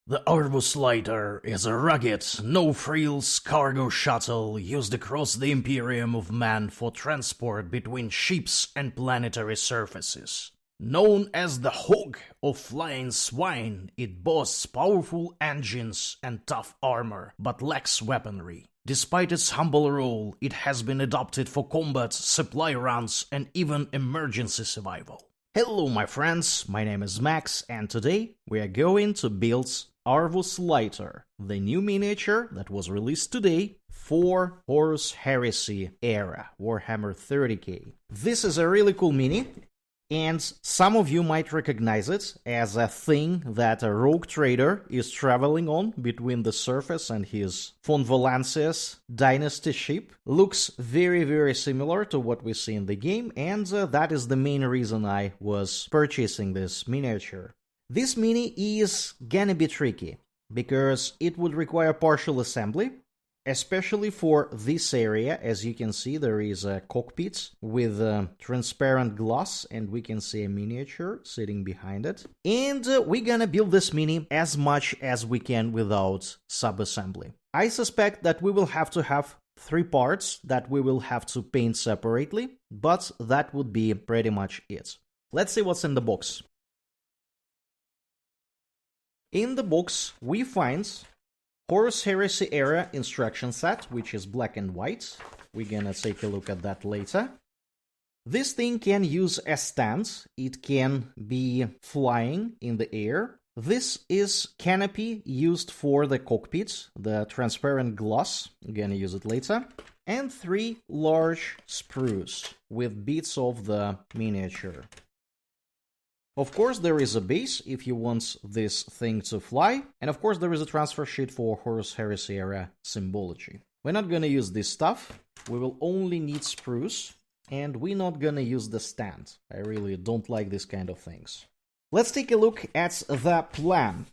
The Arvus Lighter is a rugged, no-frills cargo shuttle used across the Imperium of Man for transport between ships and planetary surfaces. Known as the Hog of Flying Swine, it boasts powerful engines and tough armor, but lacks weaponry. Despite its humble role, it has been adopted for combat, supply runs, and even emergency survival. Hello my friends, my name is Max, and today we are going to build Arvus Lighter, the new miniature that was released today for Horus Heresy era, Warhammer 30k. This is a really cool mini, and some of you might recognize it as a thing that a rogue trader is traveling on between the surface and his Von Valancius dynasty ship. Looks very similar to what we see in the game, and that is the main reason I was purchasing this miniature. This mini is gonna be tricky, because it would require partial assembly, especially for this area. As you can see, there is a cockpit with transparent glass, and we can see a miniature sitting behind it. And we're gonna build this mini as much as we can without sub-assembly. I suspect that we will have to have 3 parts that we will have to paint separately, but that would be pretty much it. Let's see what's in the box. In the box, we find Horus Heresy era instruction set, which is black and white. We're gonna take a look at that later. This thing can use a stand. It can be flying in the air. This is canopy used for the cockpit, the transparent glass. I'm gonna use it later. And 3 large sprues with bits of the miniature. Of course, there is a base if you want this thing to fly, and of course there is a transfer sheet for Horus Heresy era symbology. We're not gonna use this stuff, we will only need sprues, and we're not gonna use the stand. I really don't like this kind of things. Let's take a look at the plan.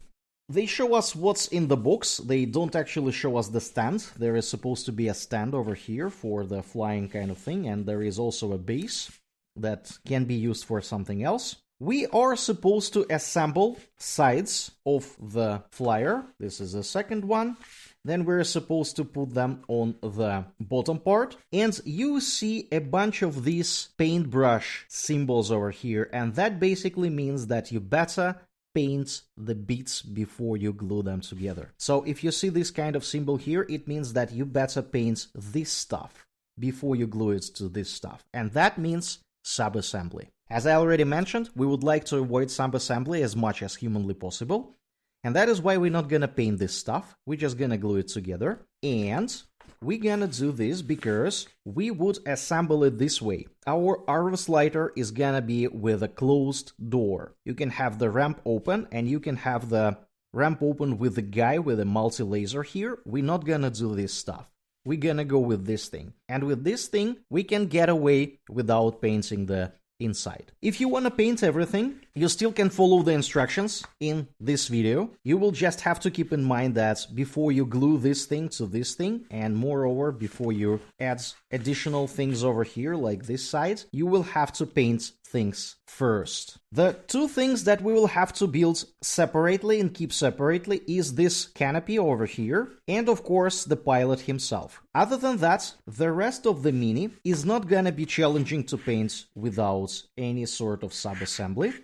They show us what's in the box, they don't actually show us the stand. There is supposed to be a stand over here for the flying kind of thing, and there is also a base that can be used for something else. We are supposed to assemble sides of the flyer. This is the second one. Then we're supposed to put them on the bottom part. And you see a bunch of these paintbrush symbols over here. And that basically means that you better paint the bits before you glue them together. So if you see this kind of symbol here, it means that you better paint this stuff before you glue it to this stuff. And that means sub-assembly. As I already mentioned, we would like to avoid sub-assembly as much as humanly possible, and that is why we're not gonna paint this stuff, we're just gonna glue it together, and we're gonna do this because we would assemble it this way. Our Arvus Lighter is gonna be with a closed door. You can have the ramp open, and you can have the ramp open with the guy with a multi-laser here. We're not gonna do this stuff. We're gonna go with this thing. And with this thing, we can get away without painting the inside. If you want to paint everything, you still can follow the instructions in this video. You will just have to keep in mind that before you glue this thing to this thing, and moreover, before you add additional things over here, like this side, you will have to paint things first. The 2 things that we will have to build separately and keep separately is this canopy over here, and of course the pilot himself. Other than that, the rest of the mini is not gonna be challenging to paint without any sort of sub-assembly.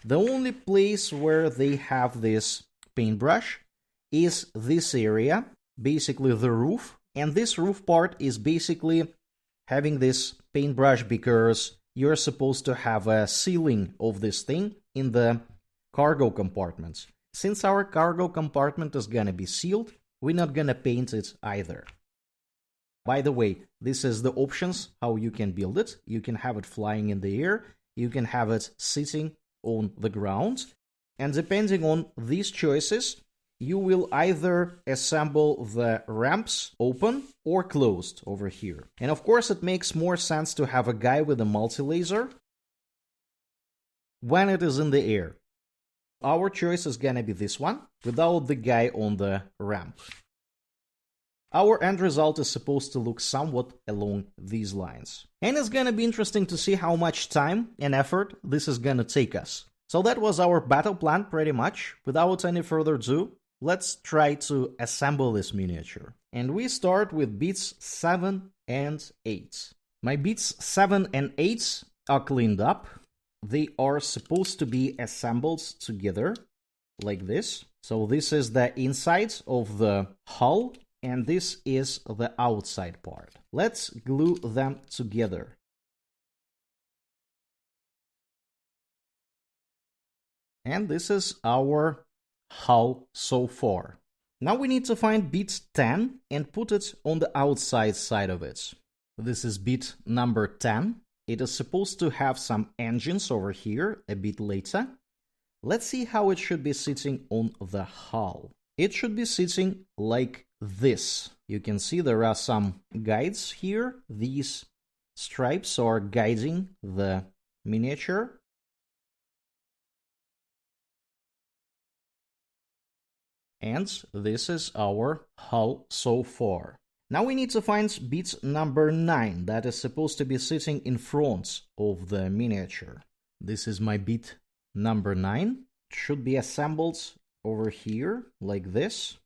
The only place where they have this paintbrush is this area, basically the roof, and this roof part is basically having this paintbrush because you're supposed to have a sealing of this thing in the cargo compartments. Since our cargo compartment is gonna be sealed, we're not gonna paint it either. By the way, this is the options how you can build it. You can have it flying in the air, you can have it sitting on the ground, and depending on these choices, you will either assemble the ramps open or closed over here. And of course, it makes more sense to have a guy with a multi-laser when it is in the air. Our choice is gonna be this one, without the guy on the ramp. Our end result is supposed to look somewhat along these lines. And it's gonna be interesting to see how much time and effort this is gonna take us. So that was our battle plan pretty much. Without any further ado, let's try to assemble this miniature. And we start with bits 7 and 8. My bits 7 and 8 are cleaned up. They are supposed to be assembled together, like this. So this is the inside of the hull, and this is the outside part. Let's glue them together. And this is our hull so far. Now we need to find bit 10 and put it on the outside side of it. This is bit number 10. It is supposed to have some engines over here a bit later. Let's see how it should be sitting on the hull. It should be sitting like this. You can see there are some guides here. These stripes are guiding the miniature. And this is our hull so far. Now we need to find bit number 9 that is supposed to be sitting in front of the miniature. This is my bit number 9. It should be assembled over here like this.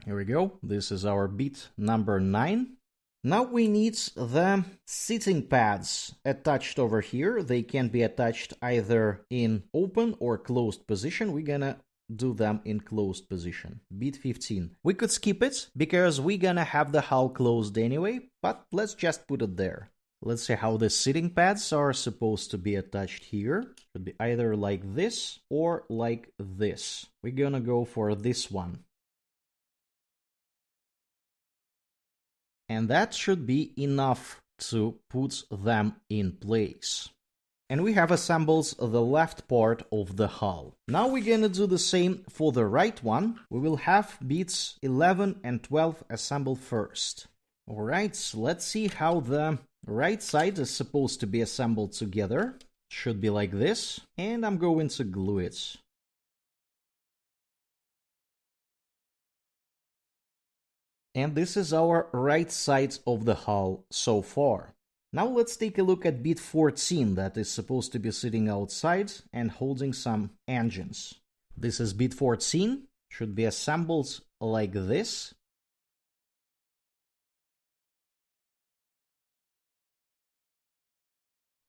Here we go. This is our bit number 9. Now we need the sitting pads attached over here. They can be attached either in open or closed position. We're gonna do them in closed position. Bit 15. We could skip it because we're gonna have the hull closed anyway, but let's just put it there. Let's see how the sitting pads are supposed to be attached here. Should be either like this or like this. We're gonna go for this one. And that should be enough to put them in place. And we have assembled the left part of the hull. Now we're gonna do the same for the right one. We will have bits 11 and 12 assembled first. Alright, let's see how the right side is supposed to be assembled together. Should be like this. And I'm going to glue it. And this is our right side of the hull so far. Now let's take a look at bit 14 that is supposed to be sitting outside and holding some engines. This is bit 14, should be assembled like this.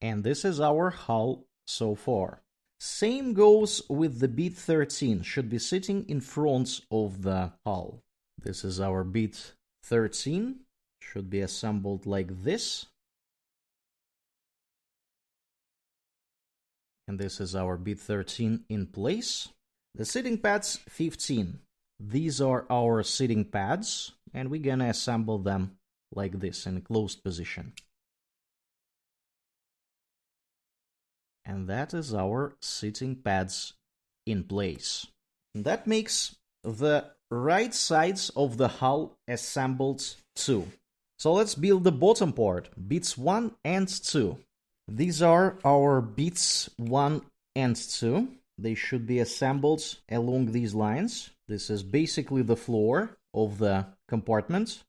And this is our hull so far. Same goes with the bit 13, should be sitting in front of the hull. This is our bit 13, should be assembled like this. And this is our bit 13 in place. The sitting pads 15. These are our sitting pads, and we're gonna assemble them like this in a closed position. And that is our sitting pads in place. And that makes the right sides of the hull assembled too. So let's build the bottom part, bits 1 and 2. These are our bits 1 and 2. They should be assembled along these lines. This is basically the floor of the compartment.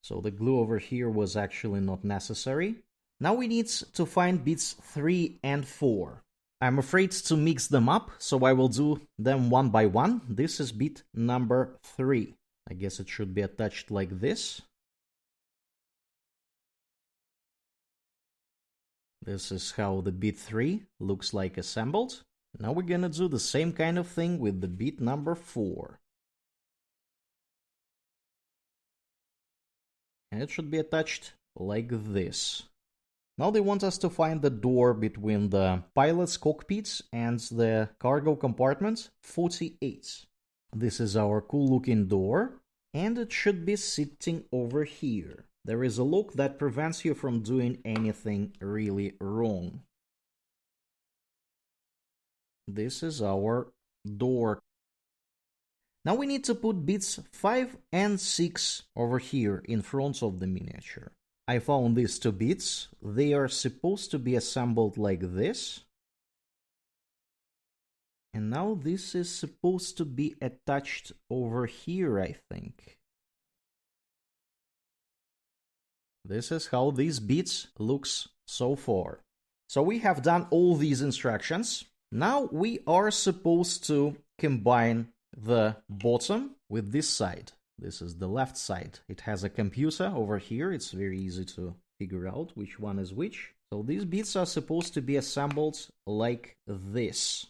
So the glue over here was actually not necessary. Now we need to find bits 3 and 4. I'm afraid to mix them up, so I will do them one by one. This is bit number 3. I guess it should be attached like this. This is how the bit 3 looks like assembled. Now we're gonna do the same kind of thing with the bit number 4. And it should be attached like this. Now they want us to find the door between the pilot's cockpit and the cargo compartment 48. This is our cool looking door, and it should be sitting over here. There is a lock that prevents you from doing anything really wrong. This is our door. Now we need to put bits 5 and 6 over here in front of the miniature. I found these 2 bits. They are supposed to be assembled like this. And now this is supposed to be attached over here, I think. This is how these bits looks so far. So we have done all these instructions. Now we are supposed to combine the bottom with this side. This is the left side. It has a computer over here. It's very easy to figure out which one is which. So these bits are supposed to be assembled like this.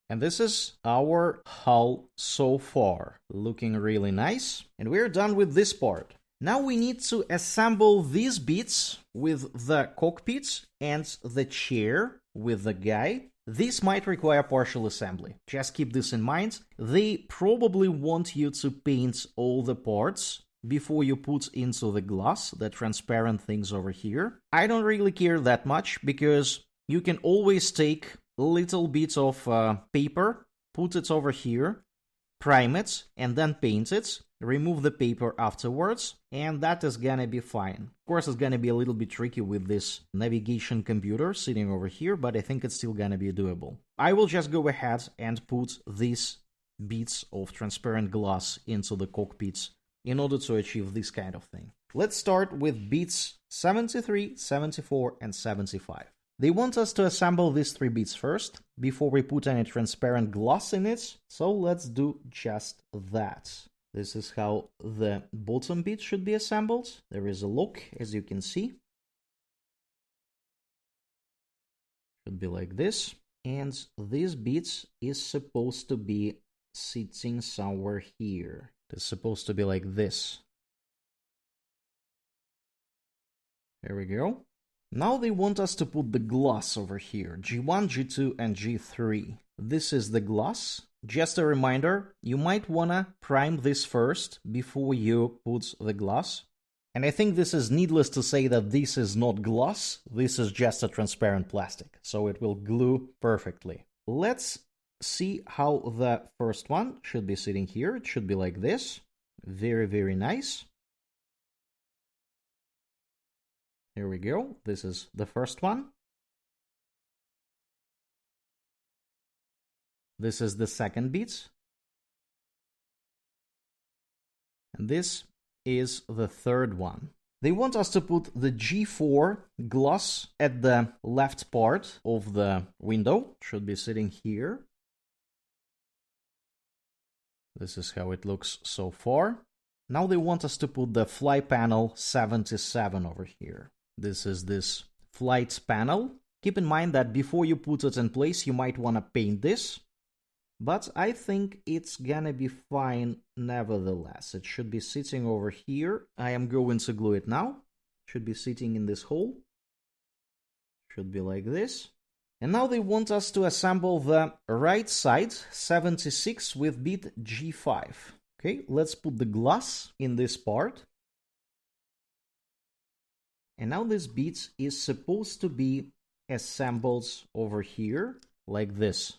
And this is our hull so far. Looking really nice. And we're done with this part. Now we need to assemble these bits with the cockpit and the chair with the guy. This might require partial assembly. Just keep this in mind. They probably want you to paint all the parts before you put into the glass, the transparent things over here. I don't really care that much because you can always take a little bit of paper, put it over here, prime it, and then paint it. Remove the paper afterwards, and that is gonna be fine. Of course, it's gonna be a little bit tricky with this navigation computer sitting over here, but I think it's still gonna be doable. I will just go ahead and put these bits of transparent glass into the cockpits in order to achieve this kind of thing. Let's start with bits 73, 74, and 75. They want us to assemble these 3 bits first, before we put any transparent glass in it, so let's do just that. This is how the bottom bit should be assembled. There is a lock, as you can see. Should be like this. And this bit is supposed to be sitting somewhere here. It's supposed to be like this. There we go. Now they want us to put the glass over here. G1, G2, and G3. This is the glass. Just a reminder, you might wanna prime this first before you put the glass. And I think this is needless to say that this is not glass, this is just a transparent plastic, so it will glue perfectly. Let's see how the first one should be sitting here. It should be like this. Very, very nice. Here we go. This is the first one. This is the second bit. And this is the third one. They want us to put the G4 glass at the left part of the window. Should be sitting here. This is how it looks so far. Now they want us to put the fly panel 77 over here. This is this flight panel. Keep in mind that before you put it in place, you might want to paint this. But I think it's gonna be fine nevertheless. It should be sitting over here. I am going to glue it now. It should be sitting in this hole. Should be like this. And now they want us to assemble the right side, 76, with bit G5. Okay, let's put the glass in this part. And now this bit is supposed to be assembled over here, like this.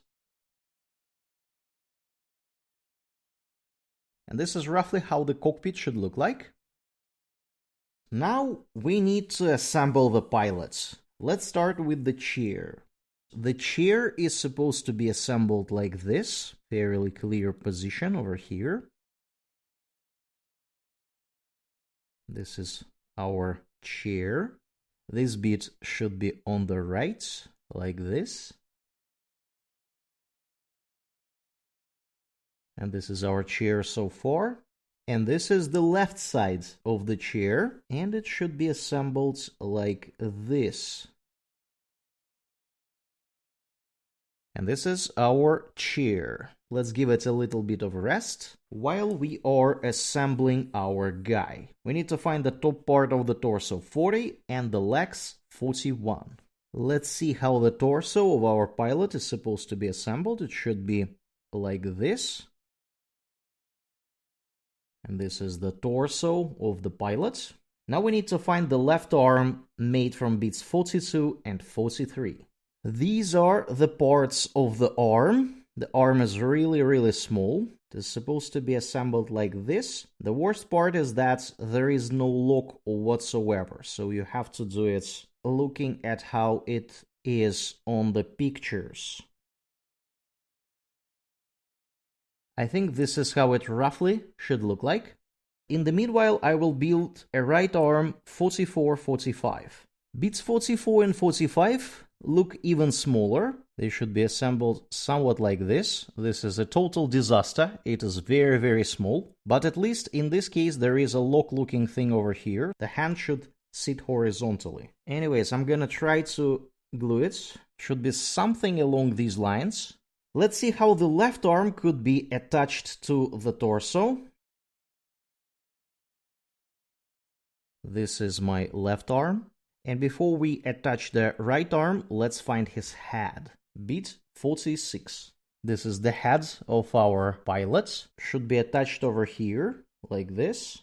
And this is roughly how the cockpit should look like. Now we need to assemble the pilots. Let's start with the chair. The chair is supposed to be assembled like this. Fairly clear position over here. This is our chair. This bit should be on the right, like this. And this is our chair so far. And this is the left side of the chair. And it should be assembled like this. And this is our chair. Let's give it a little bit of rest while we are assembling our guy. We need to find the top part of the torso 40 and the legs 41. Let's see how the torso of our pilot is supposed to be assembled. It should be like this. And this is the torso of the pilot. Now we need to find the left arm made from bits 42 and 43. These are the parts of the arm. The arm is really, really small. It is supposed to be assembled like this. The worst part is that there is no lock whatsoever. So you have to do it looking at how it is on the pictures. I think this is how it roughly should look like. In the meanwhile, I will build a right arm 44-45. Bits 44 and 45 look even smaller. They should be assembled somewhat like this. This is a total disaster. It is very, very small. But at least in this case, there is a lock-looking thing over here. The hand should sit horizontally. Anyways, I'm gonna try to glue it. Should be something along these lines. Let's see how the left arm could be attached to the torso. This is my left arm. And before we attach the right arm, let's find his head. Bit 46. This is the head of our pilot. Should be attached over here, like this.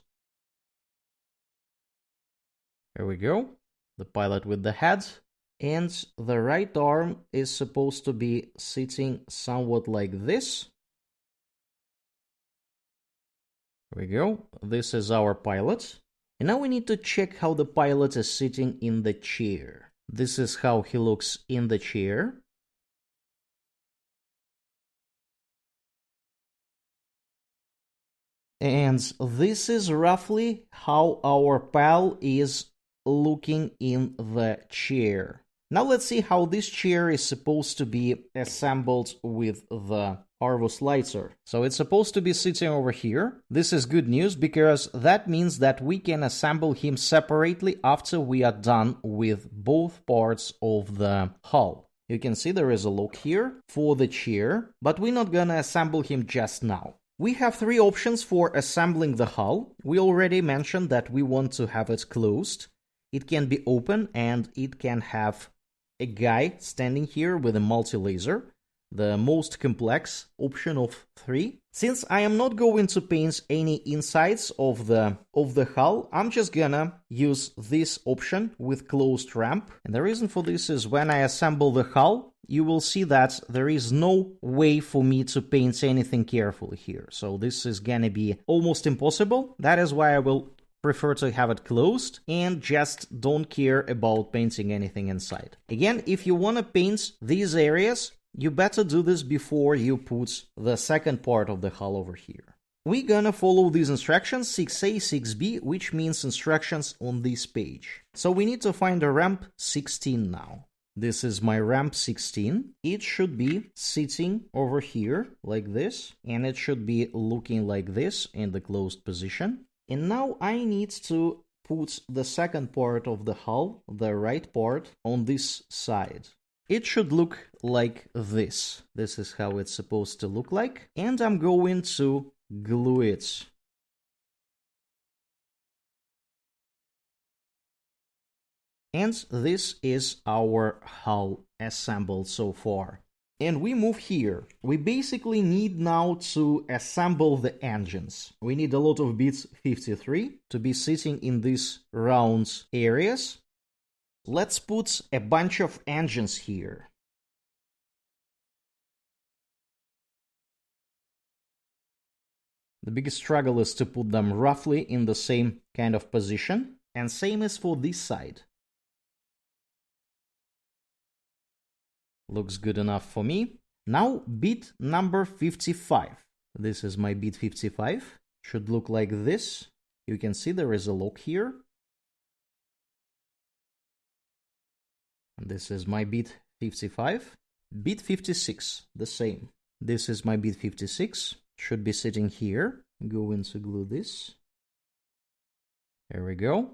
Here we go. The pilot with the head. And the right arm is supposed to be sitting somewhat like this. Here we go. This is our pilot. And now we need to check how the pilot is sitting in the chair. This is how he looks in the chair. And this is roughly how our pal is looking in the chair. Now let's see how this chair is supposed to be assembled with the Arvus Lighter. So it's supposed to be sitting over here. This is good news because that means that we can assemble him separately after we are done with both parts of the hull. You can see there is a lock here for the chair, but we're not gonna assemble him just now. We have three options for assembling the hull. We already mentioned that we want to have it closed. It can be open and it can have a guy standing here with a multi-laser, the most complex option of three. Since I am not going to paint any insides of the hull, I'm just gonna use this option with closed ramp. And the reason for this is when I assemble the hull, you will see that there is no way for me to paint anything carefully here. So this is gonna be almost impossible. That is why I will prefer to have it closed and just don't care about painting anything inside. Again, if you want to paint these areas, you better do this before you put the second part of the hull over here. We're gonna follow these instructions 6A, 6B, which means instructions on this page. So we need to find a ramp 16 now. This is my ramp 16. It should be sitting over here like this, and it should be looking like this in the closed position. And now I need to put the second part of the hull, the right part, on this side. It should look like this. This is how it's supposed to look like. And I'm going to glue it. And this is our hull assembled so far. And we move here. We basically need now to assemble the engines. We need a lot of bits 53 to be sitting in these round areas. Let's put a bunch of engines here. The biggest struggle is to put them roughly in the same kind of position. And same is for this side. Looks good enough for me. Now bit number 55. This is my bit 55. Should look like this. You can see there is a lock here. This is my bit 55. Bit 56, the same. This is my bit 56. Should be sitting here. Going to glue this. There we go.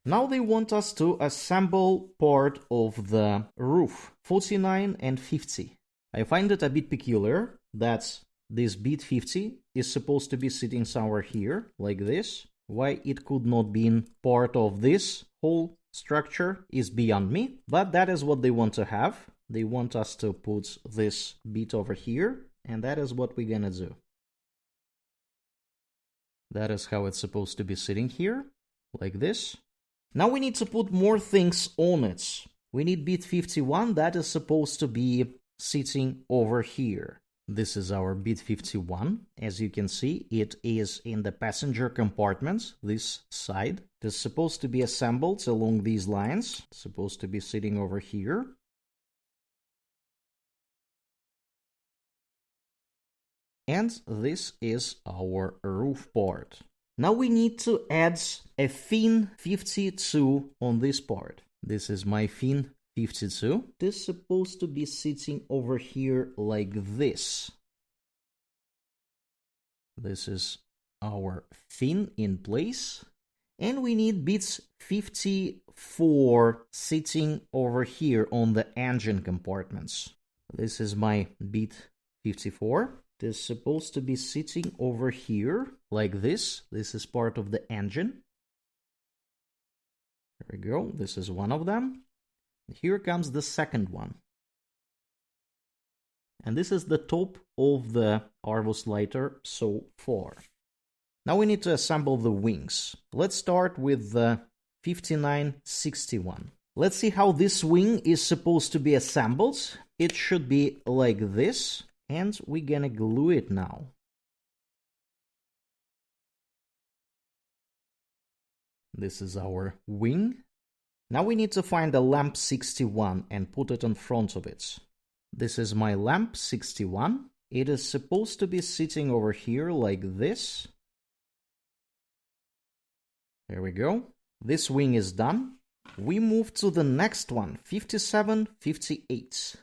Now they want us to assemble part of the roof, 49 and 50. I find it a bit peculiar that this bit 50 is supposed to be sitting somewhere here, like this. Why it could not be part of this whole structure is beyond me, but that is what they want to have. They want us to put this bit over here, and that is what we're gonna do. That is how it's supposed to be sitting here, like this. Now we need to put more things on it. We need bit 51, that is supposed to be sitting over here. This is our bit 51. As you can see, it is in the passenger compartment, this side. It is supposed to be assembled along these lines. It's supposed to be sitting over here. And this is our roof part. Now we need to add a fin 52 on this part. This is my fin 52. This is supposed to be sitting over here like this. This is our fin in place. And we need bits 54 sitting over here on the engine compartments. This is my bit 54. This is supposed to be sitting over here like this. This is part of the engine. There we go. This is one of them. Here comes the second one. And this is the top of the Arvus Lighter so far. Now we need to assemble the wings. Let's start with the 5961. Let's see how this wing is supposed to be assembled. It should be like this, and we're gonna glue it now. This is our wing. Now we need to find a lamp 61 and put it in front of it. This is my lamp 61. It is supposed to be sitting over here like this. There we go. This wing is done. We move to the next one, 5758.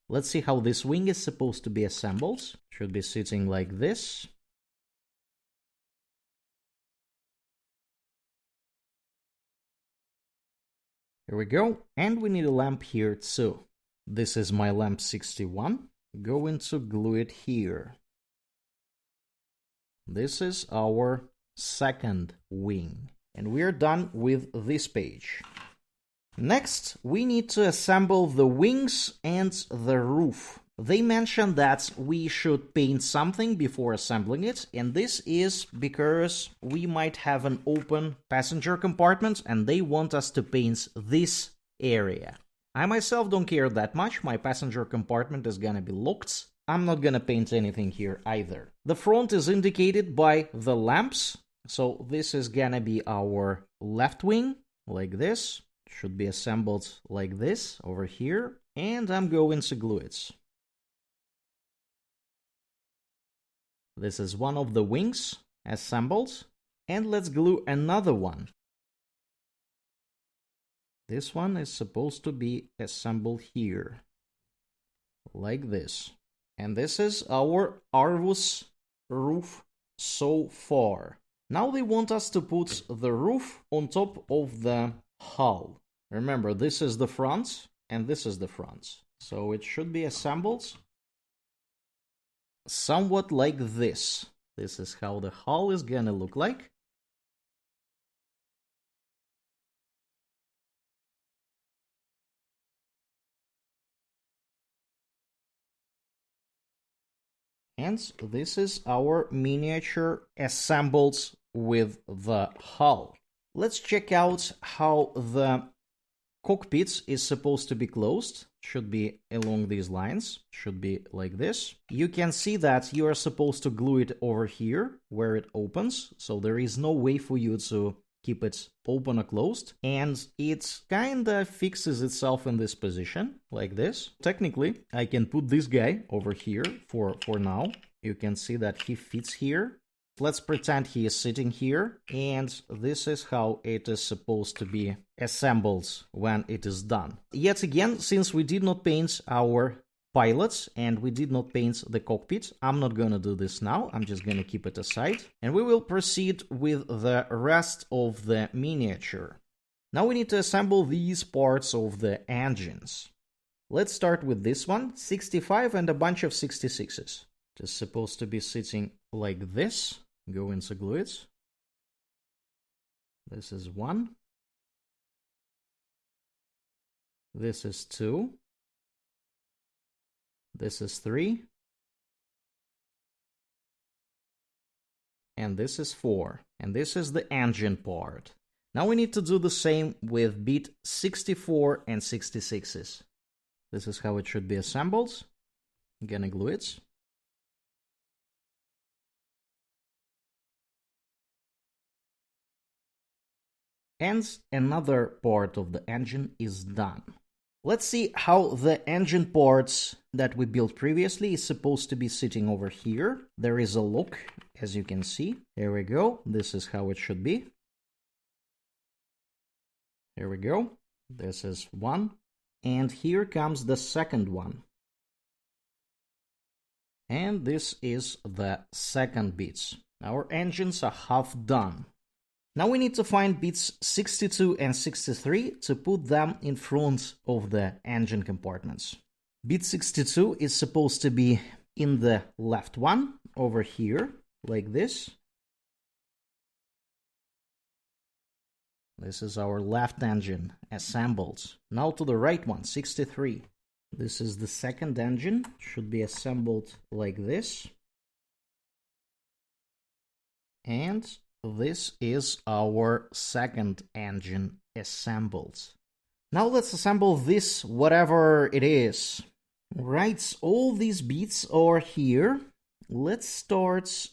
Let's see how this wing is supposed to be assembled. Should be sitting like this. Here we go. And we need a lamp here too. This is my lamp 61. Going to glue it here. This is our second wing. And we are done with this page. Next, we need to assemble the wings and the roof. They mentioned that we should paint something before assembling it, and this is because we might have an open passenger compartment and they want us to paint this area. I myself don't care that much. My passenger compartment is gonna be locked. I'm not gonna paint anything here either. The front is indicated by the lamps. So this is gonna be our left wing, like this. Should be assembled like this over here. And I'm going to glue it. This is one of the wings assembled. And let's glue another one. This one is supposed to be assembled here. Like this. And this is our Arvus roof so far. Now they want us to put the roof on top of the hull. Remember, this is the front and this is the front. So it should be assembled somewhat like this. This is how the hull is gonna look like. And this is our miniature assembled with the hull. Let's check out how the cockpit is supposed to be closed. Should be along these lines. Should be like this. You can see that you are supposed to glue it over here where it opens. So there is no way for you to keep it open or closed. And it kinda fixes itself in this position, like this. Technically, I can put this guy over here for now. You can see that he fits here. Let's pretend he is sitting here, and this is how it is supposed to be assembled when it is done. Yet again, since we did not paint our pilots and we did not paint the cockpit, I'm not gonna do this now. I'm just gonna keep it aside, and we will proceed with the rest of the miniature. Now we need to assemble these parts of the engines. Let's start with this one, 65 and a bunch of 66s. It's supposed to be sitting like this. Go into glue it. This is 1. This is 2. This is 3. And this is 4. And this is the engine part. Now we need to do the same with bit 64 and 66s. This is how it should be assembled. I'm gonna glue it. And another part of the engine is done. Let's see how the engine parts that we built previously is supposed to be sitting over here. There is a lock, as you can see. Here we go. This is how it should be. Here we go. This is one. And here comes the second one. And this is the second bits. Our engines are half done. Now we need to find bits 62 and 63 to put them in front of the engine compartments. Bit 62 is supposed to be in the left one, over here, like this. This is our left engine, assembled. Now to the right one, 63. This is the second engine, should be assembled like this. And this is our second engine assembled. Now let's assemble this, whatever it is. Right, all these bits are here. Let's start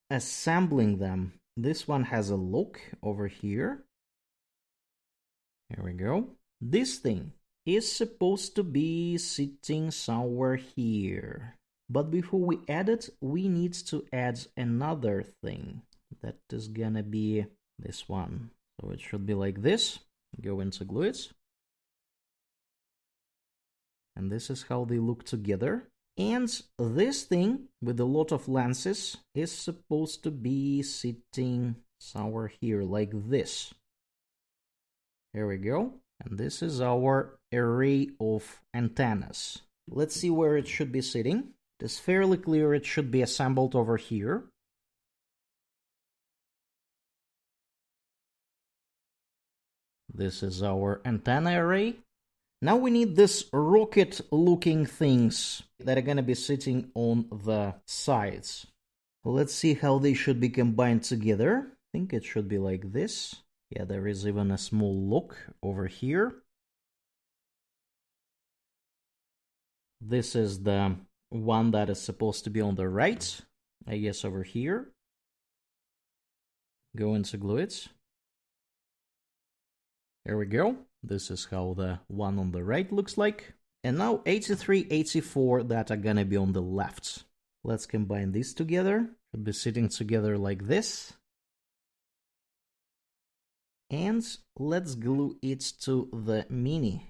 assembling them. This one has a lock over here. Here we go. This thing is supposed to be sitting somewhere here. But before we add it, we need to add another thing. That is gonna be this one. So it should be like this. Go into glue it. And this is how they look together. And this thing with a lot of lenses is supposed to be sitting somewhere here like this. Here we go. And this is our array of antennas. Let's see where it should be sitting. It is fairly clear it should be assembled over here. This is our antenna array. Now we need this rocket-looking things that are going to be sitting on the sides. Let's see how they should be combined together. I think it should be like this. Yeah, there is even a small lock over here. This is the one that is supposed to be on the right. I guess over here. Go into glue it. There we go. This is how the one on the right looks like. And now 83, 84 that are gonna be on the left. Let's combine these together. Should be sitting together like this. And let's glue it to the mini.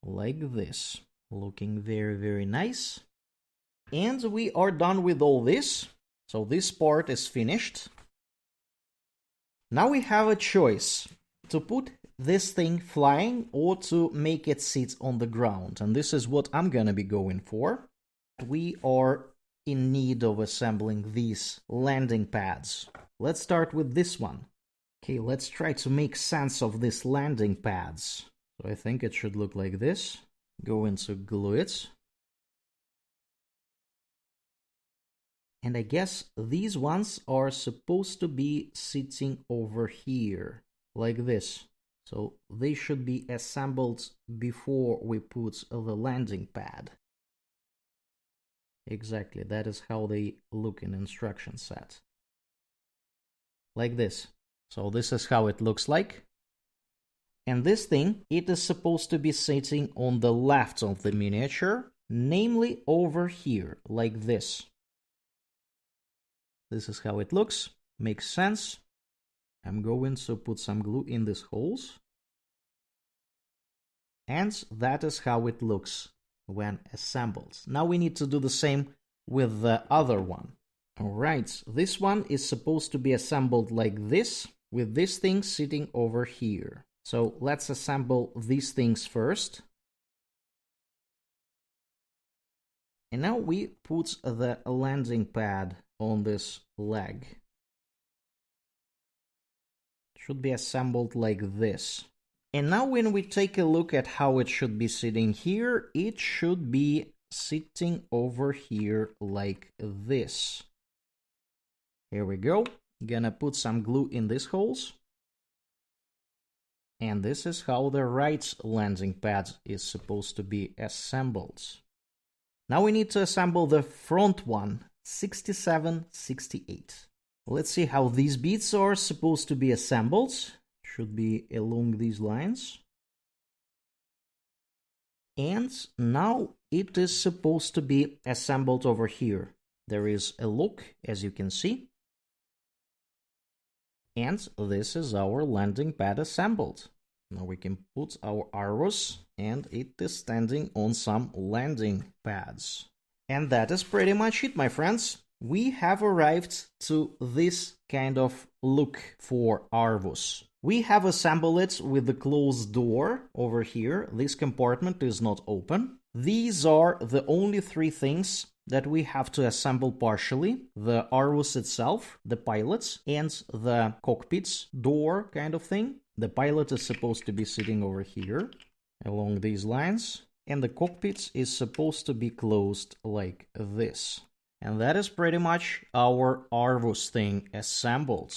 Like this. Looking very, very nice. And we are done with all this. So this part is finished. Now we have a choice to put this thing flying or to make it sit on the ground. And this is what I'm gonna be going for. We are in need of assembling these landing pads. Let's start with this one. Okay, let's try to make sense of these landing pads. So I think it should look like this. Go into glue it. And I guess these ones are supposed to be sitting over here, like this. So they should be assembled before we put the landing pad. Exactly, that is how they look in instruction set. Like this. So this is how it looks like. And this thing, it is supposed to be sitting on the left of the miniature, namely over here, like this. This is how it looks. Makes sense. I'm going to put some glue in these holes. And that is how it looks when assembled. Now we need to do the same with the other one. Alright, this one is supposed to be assembled like this, with this thing sitting over here. So let's assemble these things first. And now we put the landing pad on this leg. It should be assembled like this. And now when we take a look at how it should be sitting here, it should be sitting over here like this. Here we go. Gonna put some glue in these holes. And this is how the right landing pad is supposed to be assembled. Now we need to assemble the front one, 67, 68. Let's see how these bits are supposed to be assembled. Should be along these lines. And now it is supposed to be assembled over here. There is a look, as you can see. And this is our landing pad assembled. Now we can put our Arvus, and it is standing on some landing pads. And that is pretty much it, my friends. We have arrived to this kind of look for Arvus. We have assembled it with the closed door over here. This compartment is not open. These are the only three things that we have to assemble partially: the Arvus itself, the pilots, and the cockpit's door kind of thing. The pilot is supposed to be sitting over here along these lines, and the cockpit is supposed to be closed like this. And that is pretty much our Arvus thing assembled.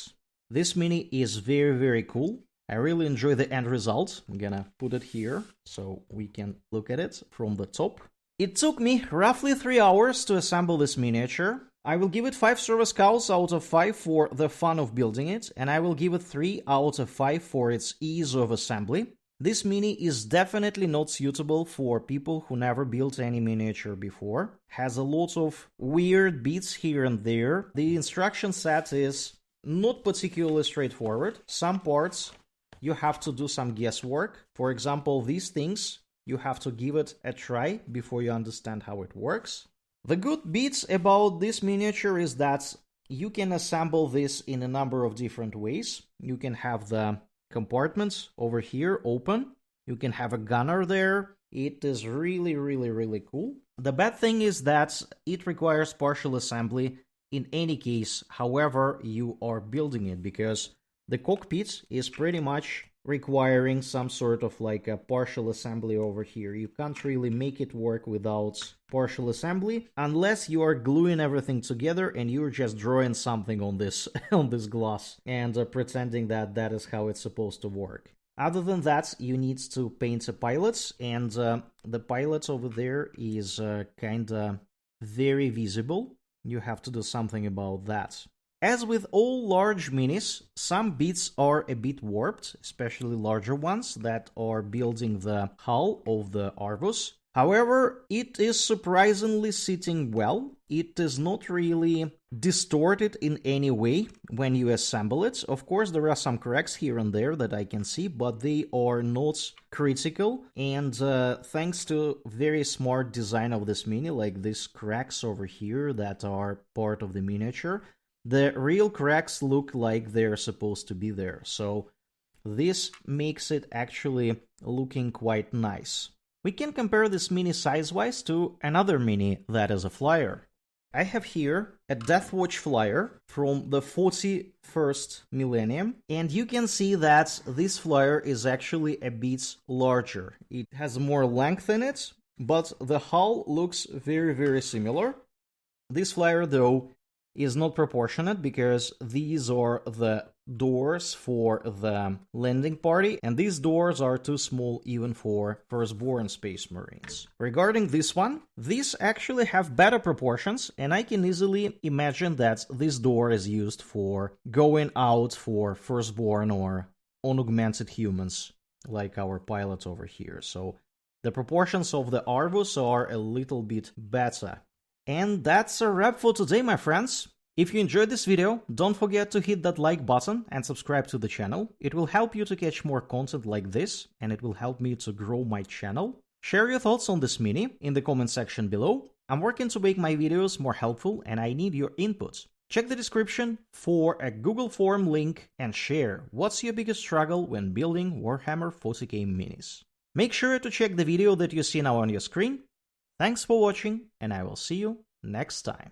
This mini is very, very cool. I really enjoy the end result. I'm gonna put it here so we can look at it from the top. It took me roughly 3 hours to assemble this miniature. I will give it 5 service cows out of 5 for the fun of building it, and I will give it 3 out of 5 for its ease of assembly. This mini is definitely not suitable for people who never built any miniature before. Has a lot of weird bits here and there. The instruction set is not particularly straightforward. Some parts you have to do some guesswork. For example, these things, you have to give it a try before you understand how it works. The good bits about this miniature is that you can assemble this in a number of different ways. You can have the compartments over here open. You can have a gunner there. It is really, really, really cool. The bad thing is that it requires partial assembly in any case, however you are building it, because the cockpit is pretty much requiring some sort of like a partial assembly over here. You can't really make it work without partial assembly unless you are gluing everything together and you're just drawing something on this on this glass and pretending that that is how it's supposed to work. Other than that, you need to paint the pilots, and the pilot over there is kinda very visible. You have to do something about that. As with all large minis, some bits are a bit warped, especially larger ones that are building the hull of the Arvus. However, it is surprisingly sitting well. It is not really distorted in any way when you assemble it. Of course, there are some cracks here and there that I can see, but they are not critical. And thanks to very smart design of this mini, like these cracks over here that are part of the miniature, the real cracks look like they're supposed to be there. So this makes it actually looking quite nice. We can compare this mini size-wise to another mini that is a flyer. I have here a Deathwatch flyer from the 41st millennium, and you can see that this flyer is actually a bit larger. It has more length in it, but the hull looks very, very similar. This flyer, though, is not proportionate because these are the doors for the landing party, and these doors are too small even for firstborn space marines. Regarding this one, these actually have better proportions, and I can easily imagine that this door is used for going out for firstborn or unaugmented humans, like our pilot over here. So the proportions of the Arvus are a little bit better. And that's a wrap for today, my friends. If you enjoyed this video, don't forget to hit that like button and subscribe to the channel. It will help you to catch more content like this, and it will help me to grow my channel. Share your thoughts on this mini in the comment section below. I'm working to make my videos more helpful, and I need your input. Check the description for a Google form link and share what's your biggest struggle when building Warhammer 40k minis. Make sure to check the video that you see now on your screen. Thanks for watching, and I will see you next time.